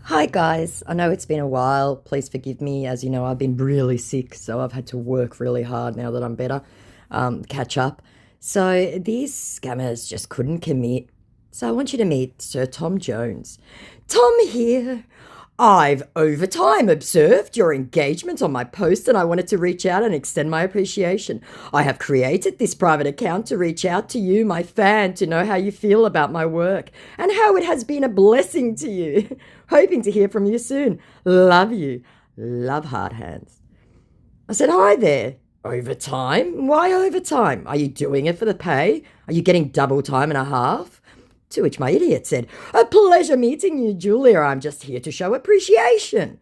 Hi guys, I know it's been a while. Please forgive me. As you know, I've been really sick, so I've had to work really hard now that I'm better, catch up. So these scammers just couldn't commit. So I want you to meet Sir Tom Jones. Tom here. I've over time observed your engagement on my post and I wanted to reach out and extend my appreciation. I have created this private account to reach out to you, my fan, to know how you feel about my work and how it has been a blessing to you. Hoping to hear from you soon. Love you. Love hard hands. I said, hi there. Overtime? Why overtime? Are you doing it for the pay? Are you getting double time and a half? To which my idiot said, a pleasure meeting you, Julia. I'm just here to show appreciation.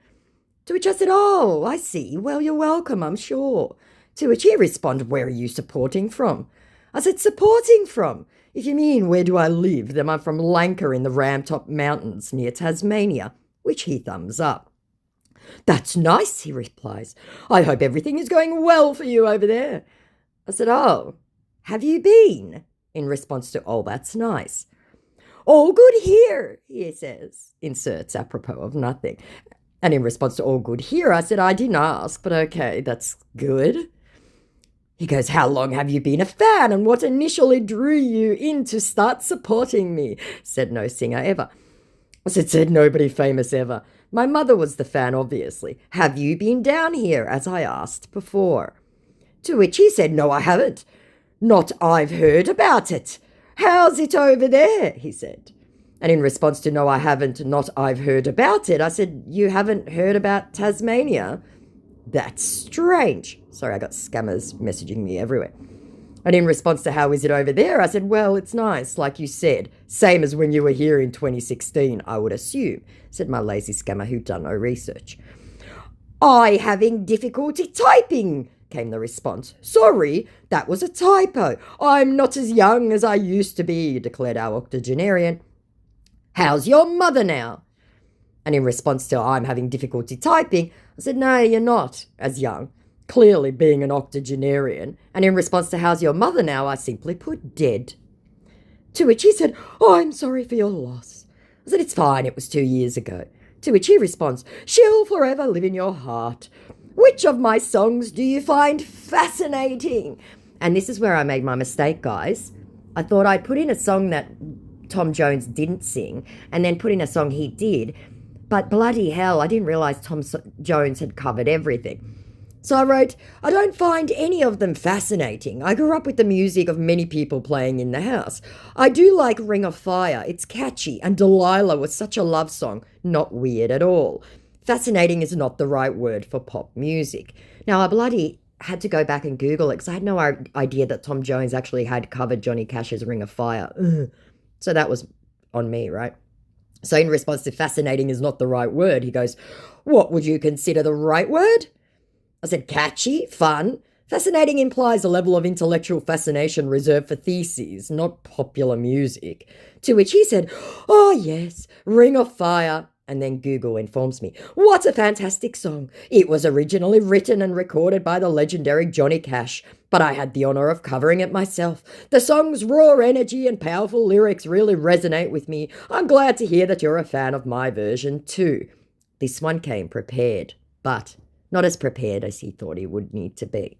To which I said, oh, I see. Well, you're welcome, I'm sure. To which he responded, where are you supporting from? I said, supporting from? If you mean where do I live, then I'm from Lanka in the Ramtop Mountains near Tasmania, which he thumbs up. That's nice, he replies. I hope everything is going well for you over there. I said, oh, have you been? In response to, oh, that's nice. All good here, he says, inserts apropos of nothing. And in response to all good here, I said, I didn't ask, but okay, that's good. He goes, how long have you been a fan and what initially drew you in to start supporting me? Said no singer ever. I said nobody famous ever. My mother was the fan, obviously. Have you been down here, as I asked before? To which he said, no, I haven't. Not I've heard about it. How's it over there? He said. And in response to no, I haven't, not I've heard about it, I said, you haven't heard about Tasmania? That's strange. Sorry, I got scammers messaging me everywhere. And in response to how is it over there, I said, well, it's nice, like you said. Same as when you were here in 2016, I would assume, said my lazy scammer who'd done no research. I having difficulty typing, came the response. Sorry, that was a typo. I'm not as young as I used to be, declared our octogenarian. How's your mother now? And in response to I'm having difficulty typing, I said, no, you're not as young, clearly being an octogenarian. And in response to how's your mother now, I simply put dead. To which he said, oh, I'm sorry for your loss. I said, it's fine, it was 2 years ago. To which he responds, she'll forever live in your heart. Which of my songs do you find fascinating? And this is where I made my mistake, guys. I thought I'd put in a song that Tom Jones didn't sing and then put in a song he did. But bloody hell, I didn't realise Tom Jones had covered everything. So I wrote, I don't find any of them fascinating. I grew up with the music of many people playing in the house. I do like Ring of Fire. It's catchy, and Delilah was such a love song. Not weird at all. Fascinating is not the right word for pop music. Now, I bloody had to go back and Google it because I had no idea that Tom Jones actually had covered Johnny Cash's Ring of Fire. Ugh. So that was on me, right? So in response to fascinating is not the right word, he goes, what would you consider the right word? I said, catchy, fun. Fascinating implies a level of intellectual fascination reserved for theses, not popular music. To which he said, oh yes, Ring of Fire. And then Google informs me, what a fantastic song. It was originally written and recorded by the legendary Johnny Cash, but I had the honour of covering it myself. The song's raw energy and powerful lyrics really resonate with me. I'm glad to hear that you're a fan of my version too. This one came prepared, but not as prepared as he thought he would need to be.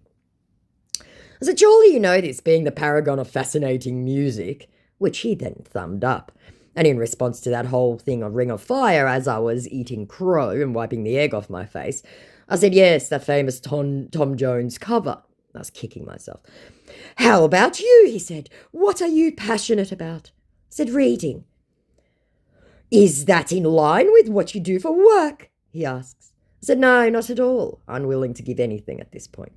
I said, surely you know this being the paragon of fascinating music, which he then thumbed up. And in response to that whole thing of Ring of Fire, as I was eating crow and wiping the egg off my face, I said, yes, the famous Tom Jones cover. I was kicking myself. How about you, he said. What are you passionate about? I said, reading. Is that in line with what you do for work? He asks. I said, no, not at all, unwilling to give anything at this point.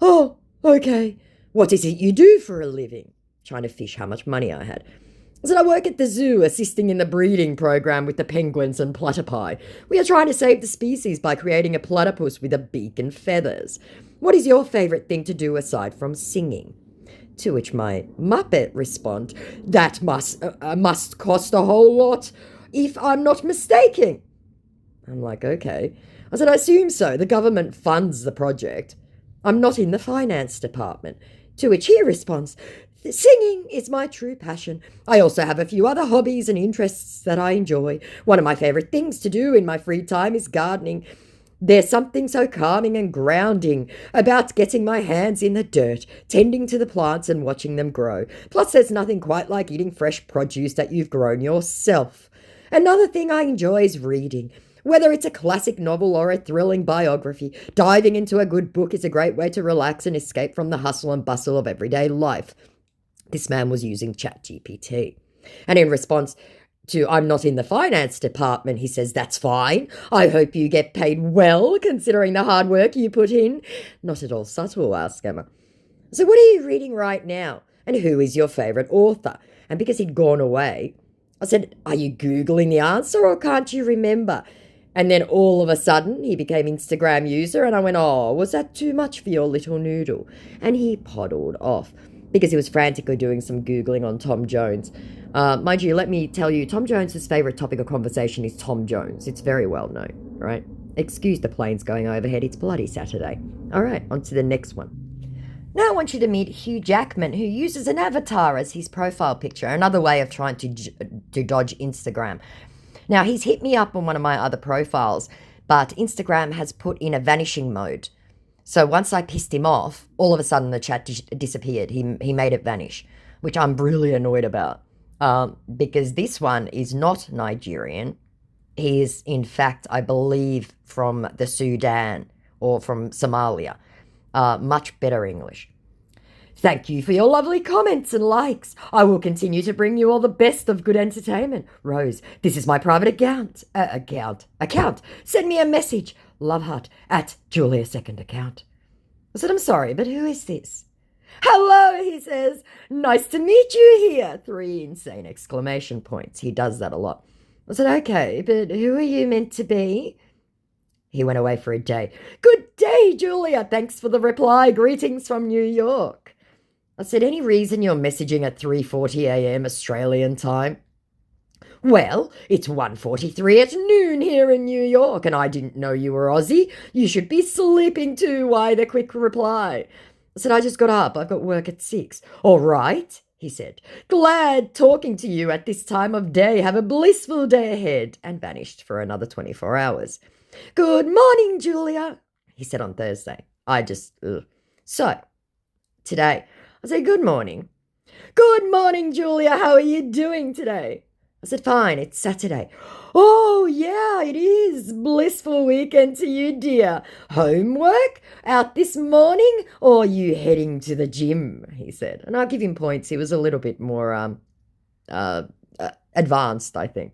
Oh, okay. What is it you do for a living? Trying to fish how much money I had. I said, I work at the zoo assisting in the breeding program with the penguins and platypi. We are trying to save the species by creating a platypus with a beak and feathers. What is your favourite thing to do aside from singing? To which my Muppet respond, that must cost a whole lot, if I'm not mistaken. I'm like, okay. I said, I assume so. The government funds the project. I'm not in the finance department. To which he responds, Singing is my true passion. I also have a few other hobbies and interests that I enjoy. One of my favourite things to do in my free time is gardening. There's something so calming and grounding about getting my hands in the dirt, tending to the plants and watching them grow. Plus, there's nothing quite like eating fresh produce that you've grown yourself. Another thing I enjoy is reading. Whether it's a classic novel or a thrilling biography, diving into a good book is a great way to relax and escape from the hustle and bustle of everyday life. This man was using ChatGPT. And in response to, I'm not in the finance department, he says, that's fine. I hope you get paid well, considering the hard work you put in. Not at all subtle, asked Emma. So what are you reading right now? And who is your favourite author? And because he'd gone away, I said, are you Googling the answer or can't you remember? And then all of a sudden, he became Instagram user, and I went, oh, was that too much for your little noodle? And he poddled off because he was frantically doing some Googling on Tom Jones. Mind you, let me tell you, Tom Jones's favourite topic of conversation is Tom Jones. It's very well known, right? Excuse the planes going overhead. It's bloody Saturday. All right, on to the next one. Now I want you to meet Hugh Jackman, who uses an avatar as his profile picture, another way of trying to dodge Instagram. Now, he's hit me up on one of my other profiles, but Instagram has put in a vanishing mode. So once I pissed him off, all of a sudden the chat disappeared. He made it vanish, which I'm really annoyed about because this one is not Nigerian. He is, in fact, I believe, from the Sudan or from Somalia. Much better English. Thank you for your lovely comments and likes. I will continue to bring you all the best of good entertainment. Rose, this is my private account. Account. Send me a message. Love heart at Julia second account. I said, I'm sorry, but who is this? Hello, he says. Nice to meet you here. 3 insane exclamation points. He does that a lot. I said, okay, but who are you meant to be? He went away for a day. Good day, Julia. Thanks for the reply. Greetings from New York. I said, any reason you're messaging at 3:40 a.m. Australian time? Well, it's 1:43 at noon here in New York, and I didn't know you were Aussie. You should be sleeping too. Why the quick reply? I said, I just got up. I've got work at 6. All right, he said. Glad talking to you at this time of day. Have a blissful day ahead. And vanished for another 24 hours. Good morning, Julia, he said on Thursday. So, today, I said, good morning. Good morning, Julia. How are you doing today? I said, fine, it's Saturday. Oh, yeah, it is. Blissful weekend to you, dear. Homework? Out this morning? Or you heading to the gym? He said. And I'll give him points. He was a little bit more advanced, I think.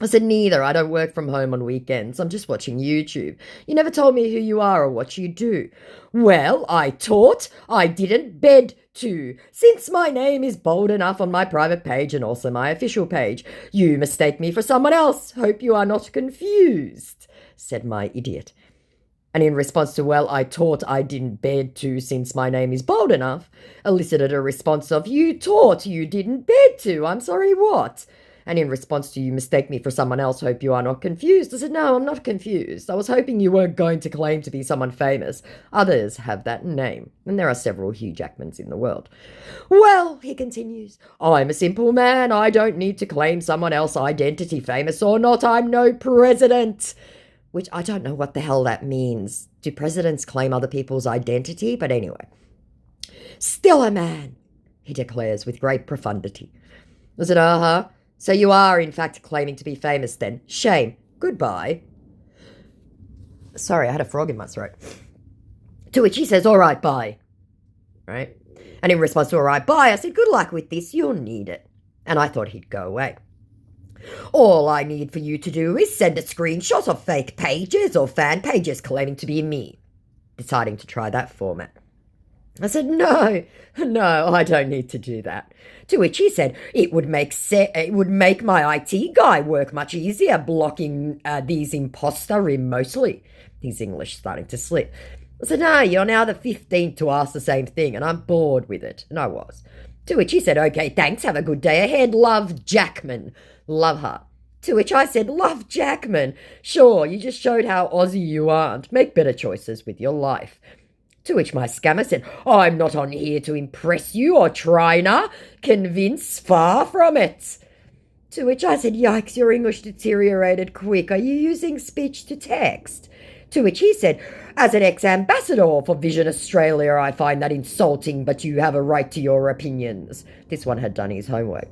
I said, neither. I don't work from home on weekends. I'm just watching YouTube. You never told me who you are or what you do. Well, I taught. I didn't bed to. Since my name is bold enough on my private page and also my official page, you mistake me for someone else. Hope you are not confused, said my idiot. And in response to, well, I taught I didn't bed to since my name is bold enough, elicited a response of, you taught you didn't bed to. I'm sorry, what? And in response to, you mistake me for someone else, hope you are not confused. I said, no, I'm not confused. I was hoping you weren't going to claim to be someone famous. Others have that name, and there are several Hugh Jackmans in the world. Well, he continues, I'm a simple man. I don't need to claim someone else's identity, famous or not. I'm no president. Which I don't know what the hell that means. Do presidents claim other people's identity? But anyway. Still a man, he declares with great profundity. I said, uh-huh. So you are, in fact, claiming to be famous then. Shame. Goodbye. Sorry, I had a frog in my throat. To which he says, all right, bye. Right? And in response to all right, bye, I said, good luck with this. You'll need it. And I thought he'd go away. All I need for you to do is send a screenshot of fake pages or fan pages claiming to be me. Deciding to try that format. I said, no, I don't need to do that. To which he said, it would make my IT guy work much easier blocking these imposter remotely. His English starting to slip. I said, no, you're now the 15th to ask the same thing, and I'm bored with it. And I was. To which he said, okay, thanks, have a good day ahead. Love, Jackman. Love her. To which I said, love, Jackman. Sure, you just showed how Aussie you aren't. Make better choices with your life. To which my scammer said, I'm not on here to impress you or try convince, far from it. To which I said, yikes, your English deteriorated quick. Are you using speech to text? To which he said, as an ex-ambassador for Vision Australia, I find that insulting, but you have a right to your opinions. This one had done his homework.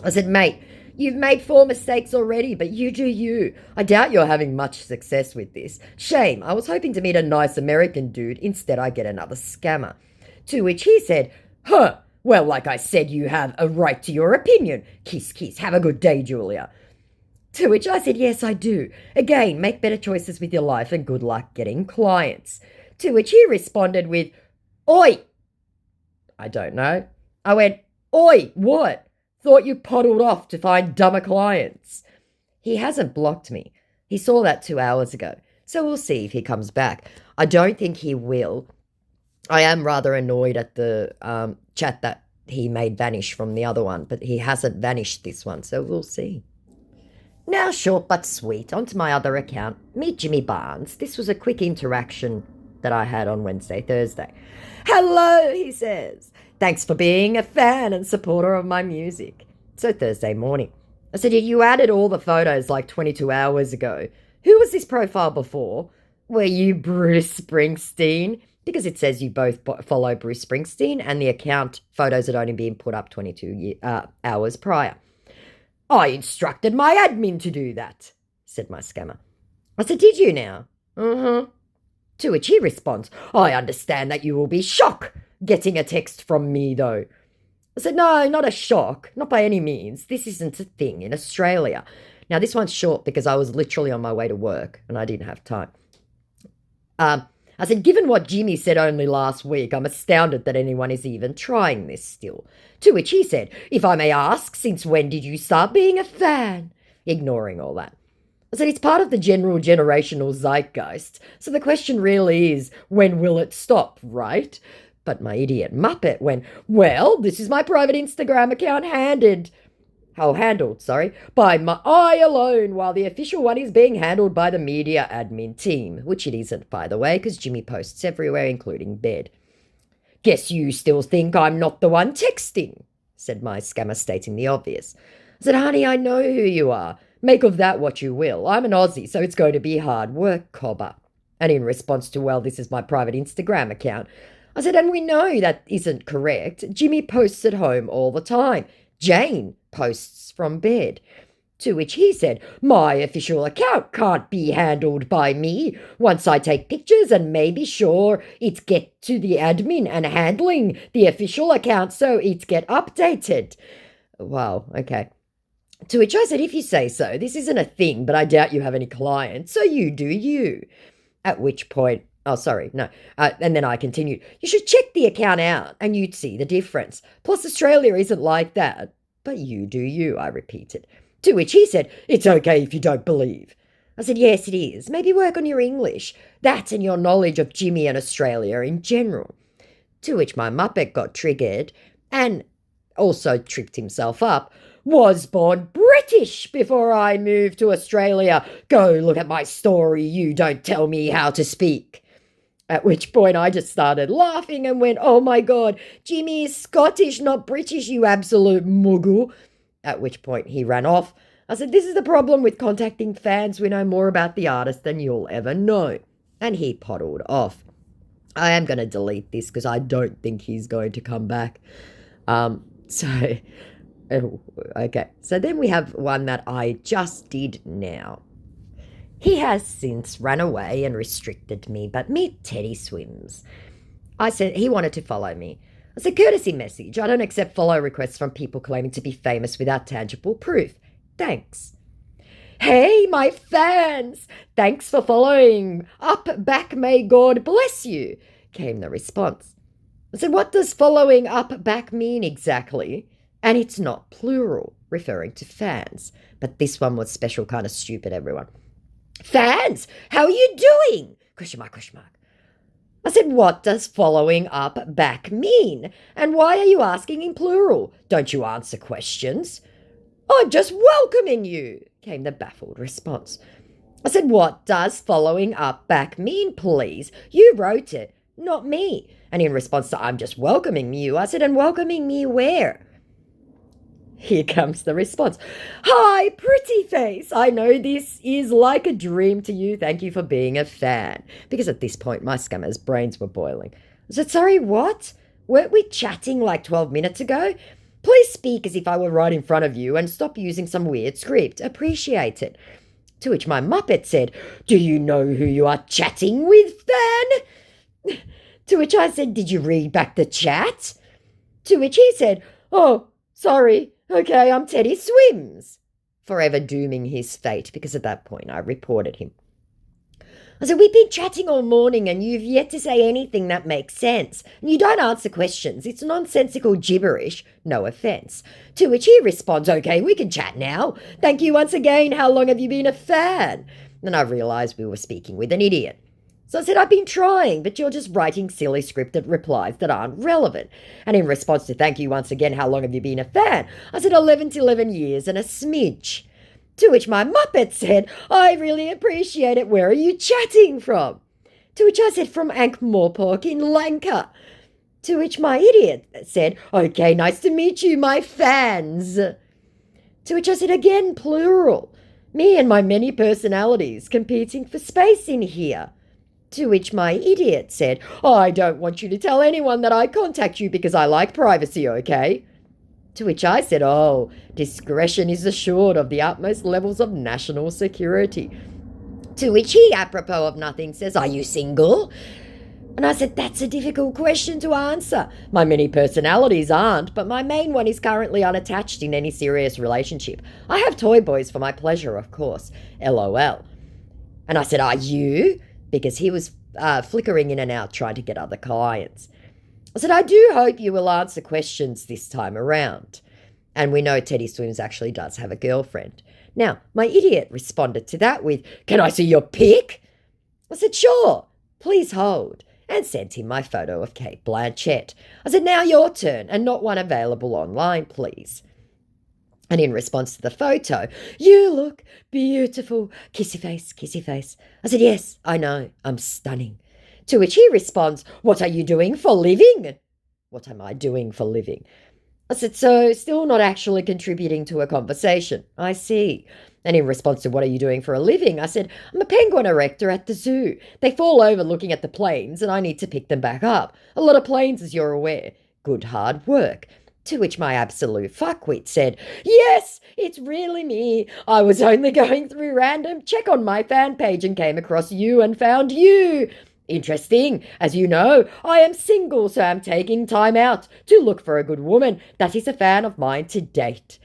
I said, mate, you've made 4 mistakes already, but you do you. I doubt you're having much success with this. Shame, I was hoping to meet a nice American dude. Instead, I get another scammer. To which he said, huh, well, like I said, you have a right to your opinion. Kiss, kiss. Have a good day, Julia. To which I said, yes, I do. Again, make better choices with your life and good luck getting clients. To which he responded with, oi. I don't know. I went, oi, what? Thought you poddled off to find dumber clients. He hasn't blocked me. He saw that 2 hours ago. So we'll see if he comes back. I don't think he will. I am rather annoyed at the chat that he made vanish from the other one, but he hasn't vanished this one, so we'll see. Now, short but sweet, onto my other account. Meet Jimmy Barnes. This was a quick interaction that I had on Thursday. Hello, he says. Thanks for being a fan and supporter of my music. So Thursday morning. I said, you added all the photos like 22 hours ago. Who was this profile before? Were you Bruce Springsteen? Because it says you both follow Bruce Springsteen and the account photos had only been put up 22 hours prior. I instructed my admin to do that, said my scammer. I said, did you now? To which he responds, I understand that you will be shocked getting a text from me, though. I said, no, not a shock, not by any means. This isn't a thing in Australia. Now, this one's short because I was literally on my way to work and I didn't have time. I said, given what Jimmy said only last week, I'm astounded that anyone is even trying this still. To which he said, if I may ask, since when did you start being a fan? Ignoring all that. I said, it's part of the general generational zeitgeist. So the question really is, when will it stop, right? But my idiot Muppet went, well, this is my private Instagram account handled by I alone, while the official one is being handled by the media admin team, which it isn't, by the way, because Jimmy posts everywhere, including bed. Guess you still think I'm not the one texting, said my scammer, stating the obvious. I said, honey, I know who you are. Make of that what you will. I'm an Aussie, so it's going to be hard work, cobber. And in response to, well, this is my private Instagram account, I said, and we know that isn't correct. Jimmy posts at home all the time. Jane posts from bed. To which he said, my official account can't be handled by me. Once I take pictures and maybe sure it's get to the admin and handling the official account so it's get updated. Wow, okay. To which I said, if you say so, this isn't a thing, but I doubt you have any clients, so you do you. At which point, and then I continued, you should check the account out and you'd see the difference. Plus Australia isn't like that. But you do you, I repeated. To which he said, it's okay if you don't believe. I said, yes, it is. Maybe work on your English. That and your knowledge of Jimmy and Australia in general. To which my Muppet got triggered and also tripped himself up. Was born British before I moved to Australia. Go look at my story. You don't tell me how to speak. At which point I just started laughing and went, oh my God, Jimmy is Scottish, not British, you absolute muggle. At which point he ran off. I said, this is the problem with contacting fans. We know more about the artist than you'll ever know. And he poddled off. I am going to delete this because I don't think he's going to come back. Okay. So then we have one that I just did now. He has since run away and restricted me, but meet Teddy Swims. I said he wanted to follow me. I said, courtesy message. I don't accept follow requests from people claiming to be famous without tangible proof. Thanks. Hey, my fans! Thanks for following. Up, back, may God bless you, came the response. I said, what does following up, back mean exactly? And it's not plural, referring to fans. But this one was special, kind of stupid, everyone. Fans, how are you doing? Question mark, question mark. I said, what does following up back mean? And why are you asking in plural? Don't you answer questions? I'm just welcoming you, came the baffled response. I said, what does following up back mean, please? You wrote it. not me. And in response to, I'm just welcoming you, I said, and welcoming me where? Here comes the response. Hi, pretty face. I know this is like a dream to you. Thank you for being a fan. Because at this point, my scammer's brains were boiling. I said, sorry, what? Weren't we chatting like 12 minutes ago? Please speak as if I were right in front of you and stop using some weird script. Appreciate it. To which my Muppet said, do you know who you are chatting with, fan? To which I said, did you read back the chat? To which he said, oh, sorry. Okay, I'm Teddy Swims. Forever dooming his fate, because at that point I reported him. I said, we've been chatting all morning and you've yet to say anything that makes sense. And you don't answer questions. It's nonsensical gibberish. No offence. To which he responds, okay, we can chat now. Thank you once again. How long have you been a fan? And I realised we were speaking with an idiot. So I said, I've been trying, but you're just writing silly scripted replies that aren't relevant. And in response to thank you once again, how long have you been a fan? I said 11 to 11 years and a smidge. To which my Muppet said, I really appreciate it. Where are you chatting from? To which I said, from Ankh-Morpork in Lanka. To which my idiot said, okay, nice to meet you, my fans. To which I said, again, plural. Me and my many personalities competing for space in here. To which my idiot said, I don't want you to tell anyone that I contact you because I like privacy, okay? To which I said, oh, discretion is assured of the utmost levels of national security. To which he, apropos of nothing, says, are you single? And I said, that's a difficult question to answer. My many personalities aren't, but my main one is currently unattached in any serious relationship. I have toy boys for my pleasure, of course. LOL. And I said, are you? Because he was flickering in and out trying to get other clients. I said, I do hope you will answer questions this time around. And we know Teddy Swims actually does have a girlfriend. Now, my idiot responded to that with, can I see your pic? I said, sure, please hold, and sent him my photo of Kate Blanchett. I said, now your turn, and not one available online, please. And in response to the photo, you look beautiful. Kissy face, kissy face. I said, yes, I know, I'm stunning. To which he responds, what are you doing for living? What am I doing for living? I said, so still not actually contributing to a conversation. I see. And in response to what are you doing for a living, I said, I'm a penguin erector at the zoo. They fall over looking at the planes and I need to pick them back up. A lot of planes, as you're aware. Good hard work. To which my absolute fuckwit said, yes, it's really me. I was only going through random check on my fan page and came across you and found you. Interesting. As you know, I am single, so I'm taking time out to look for a good woman that is a fan of mine to date.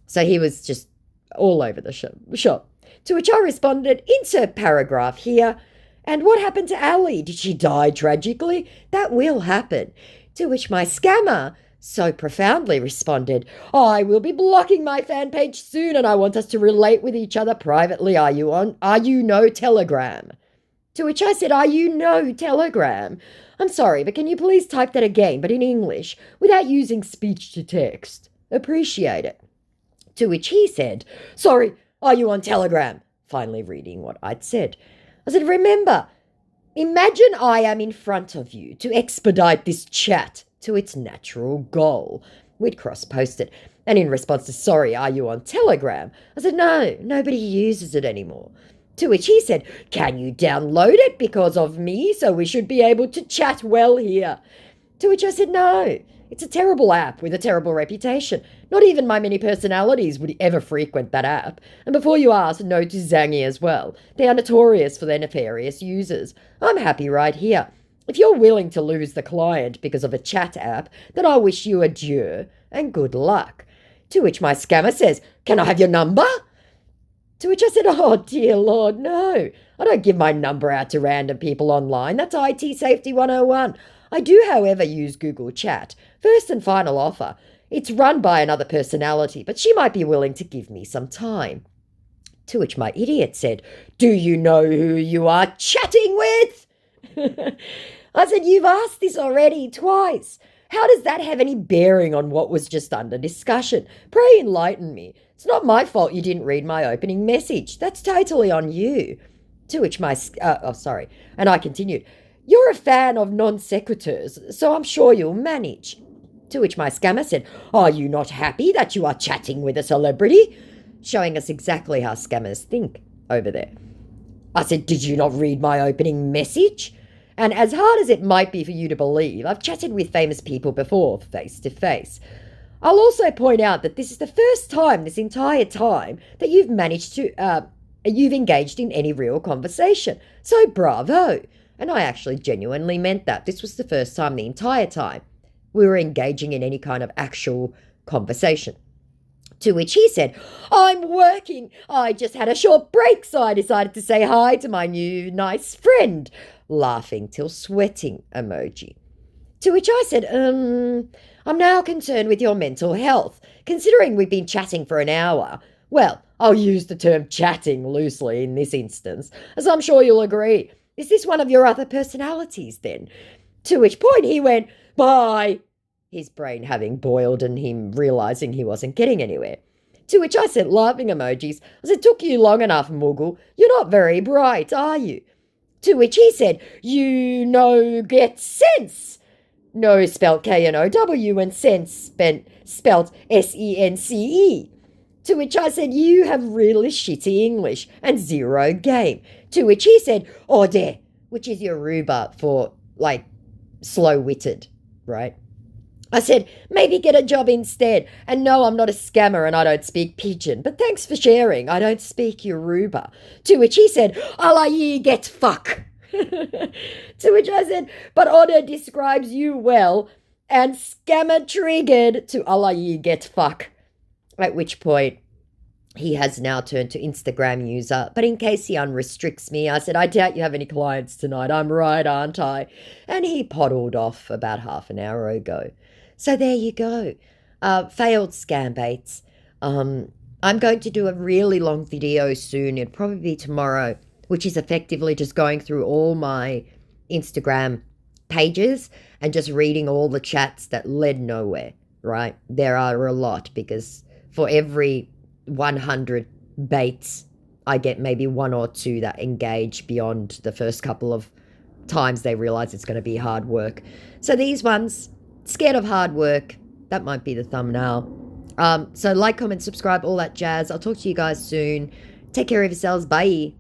So he was just all over the shop. To which I responded, insert paragraph here. And what happened to Ali? Did she die tragically? That will happen. To which my scammer so profoundly responded, I will be blocking my fan page soon and I want us to relate with each other privately. Are you no Telegram? To which I said, are you no Telegram? I'm sorry, but can you please type that again, but in English, without using speech to text? Appreciate it. To which he said, sorry, are you on Telegram? Finally reading what I'd said. I said, remember, imagine I am in front of you to expedite this chat to its natural goal. We'd cross-posted. And in response to, sorry, are you on Telegram? I said, no, nobody uses it anymore. To which he said, can you download it because of me so we should be able to chat well here? To which I said, no, it's a terrible app with a terrible reputation. Not even my many personalities would ever frequent that app. And before you ask, no to Zangy as well. They are notorious for their nefarious users. I'm happy right here. If you're willing to lose the client because of a chat app, then I wish you adieu and good luck. To which my scammer says, can I have your number? To which I said, oh, dear Lord, no. I don't give my number out to random people online. That's IT Safety 101. I do, however, use Google Chat. First and final offer. It's run by another personality, but she might be willing to give me some time. To which my idiot said, do you know who you are chatting with? I said, you've asked this already twice. How does that have any bearing on what was just under discussion? Pray enlighten me. It's not my fault you didn't read my opening message. That's totally on you. To which and I continued, You're a fan of non sequiturs, so I'm sure you'll manage. To which my scammer said, Are you not happy that you are chatting with a celebrity? Showing us exactly how scammers think over there. I said, Did you not read my opening message? And as hard as it might be for you to believe, I've chatted with famous people before, face to face. I'll also point out that this is the first time this entire time that you've engaged in any real conversation. So bravo. And I actually genuinely meant that. This was the first time the entire time we were engaging in any kind of actual conversation. To which he said, I'm working. I just had a short break, so I decided to say hi to my new nice friend. Laughing till sweating emoji. To which I said, I'm now concerned with your mental health. Considering we've been chatting for an hour, well, I'll use the term chatting loosely in this instance, as I'm sure you'll agree. Is this one of your other personalities then? To which point he went, bye, his brain having boiled and him realising he wasn't getting anywhere. To which I sent laughing emojis. I said, took you long enough, Muggle. You're not very bright, are you? To which he said, you no get sense. No spelt K-N-O-W and sense spelt S-E-N-C-E. To which I said, you have really shitty English and zero game. To which he said, ode, which is Yoruba for, like, slow-witted, right? I said, maybe get a job instead. And no, I'm not a scammer and I don't speak pidgin, but thanks for sharing. I don't speak Yoruba. To which he said, Allah ye get fuck. To which I said, but Oda describes you well and scammer triggered to Allah ye get fuck. At which point he has now turned to Instagram user. But in case he unrestricts me, I said, I doubt you have any clients tonight. I'm right, aren't I? And he poddled off about half an hour ago. So there you go. Failed scam baits. I'm going to do a really long video soon. It'll probably be tomorrow, which is effectively just going through all my Instagram pages and just reading all the chats that led nowhere, right? There are a lot because for every 100 baits, I get maybe one or two that engage beyond the first couple of times they realize it's going to be hard work. So these ones, scared of hard work, that might be the thumbnail. So like, comment, subscribe, all that jazz. I'll talk to you guys soon. Take care of yourselves. Bye.